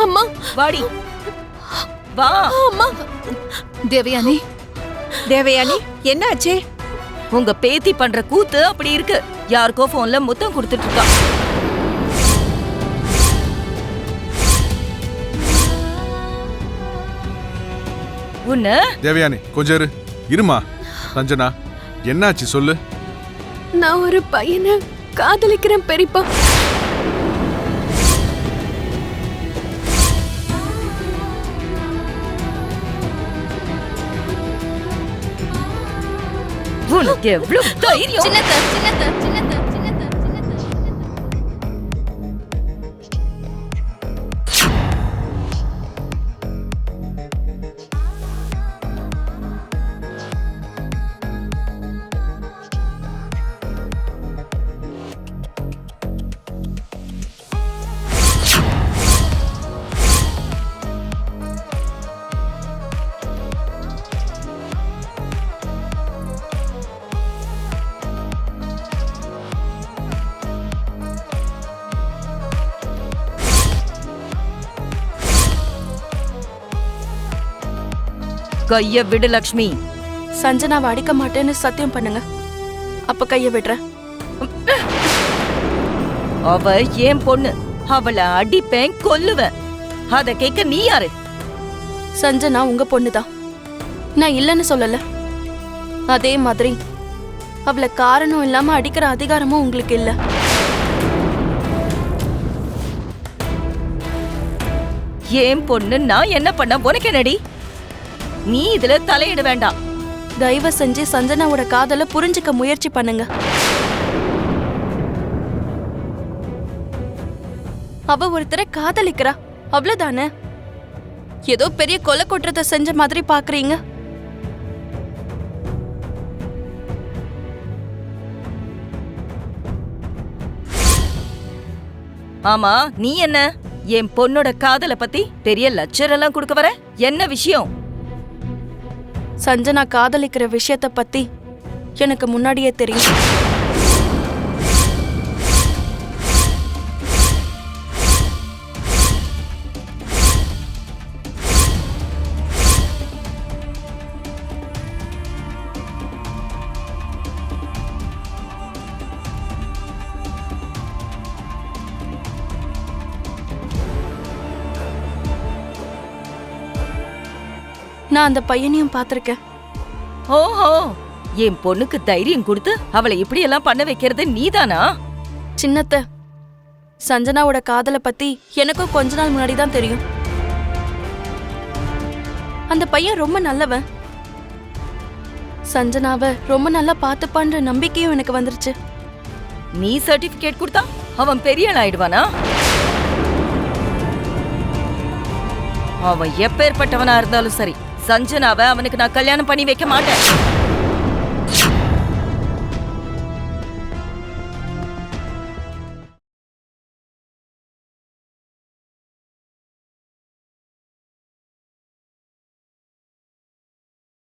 அம்மா வாடி வா. அம்மா. தேவயானி, தேவயானி என்னாச்சு? உங்க பேத்தி பண்ற கூத்து அப்படி இருக்கு. யாருக்கோ போன்ல முத்தம் கொடுத்துட்டு இருக்கா. உன்ன தேவயானி கொஞ்சம் இருமா. ரஞ்சனா என்னாச்சு சொல்லு. நான் ஒரு பையனை காதலிக்கிறேன் பெரியப்பா. உனக்கு எவ்வளவு தைரியம்? கைய விடு லக்ஷ்மி. சஞ்சனாவை அடிக்க மாட்டேன்னு சத்தியம் பண்ணுங்க, அப்ப கைய விடுறேன். அவ ஏன் பொண்ணு, அவளை அடிப்பேன் கொல்லுவேன். அத கேட்க நீ யாரு? சஞ்சனா உங்க பொண்ணுதான், நான் இல்லைன்னு சொல்லல. அதே மாதிரி அவளை காரணம் இல்லாம அடிக்கிற அதிகாரமும் உங்களுக்கு இல்ல. ஏன் பொண்ணு நான் என்ன பண்ண உனக்கு என்னடி? நீ இதுல தலையிட வேண்டாம். தயவு செஞ்சு சஞ்சனாவோட காதல புரிஞ்சுக்க முயற்சி பண்ணுங்க. அவ ஒருத்தரை காதலிக்கிறா, அவ்வளவுதானே. ஏதோ பெரிய கொலை குற்றத்தை செஞ்ச மாதிரி பாக்குறீங்க. ஆமா, நீ என்ன என் பொண்ணோட காதல பத்தி பெரிய லட்சர் எல்லாம் கொடுக்க வர? என்ன விஷயம்? சஞ்சனா காதலிக்கிற விஷயத்த பத்தி எனக்கு முன்னாடியே தெரியும். நான் அந்த பையனையும் பார்த்திருக்கேன். ஓஹோ, என் பொண்ணுக்கு தைரியம் கொடுத்து அவளை இப்படி எல்லாம் பண்ண வைக்கிறது நீதானா? சின்னத்த, சஞ்சனாவோட காதலை பத்தி எனக்கும் கொஞ்ச நாள் முன்னாடி தான் தெரியும். அந்த பையன் ரொம்ப நல்லவன், சஞ்சனாவை ரொம்ப நல்லா பார்த்துப்பான்ற நம்பிக்கையும் எனக்கு வந்துருச்சு. நீ சர்டிபிகேட் கொடுத்தா அவன் பெரிய ஆள் ஆயிடுவானா? அவன் எப்பேற்பட்டவனா இருந்தாலும் சரி, சஞ்சனாவை அவனுக்கு நான் கல்யாணம் பண்ணி வைக்க மாட்டேன்.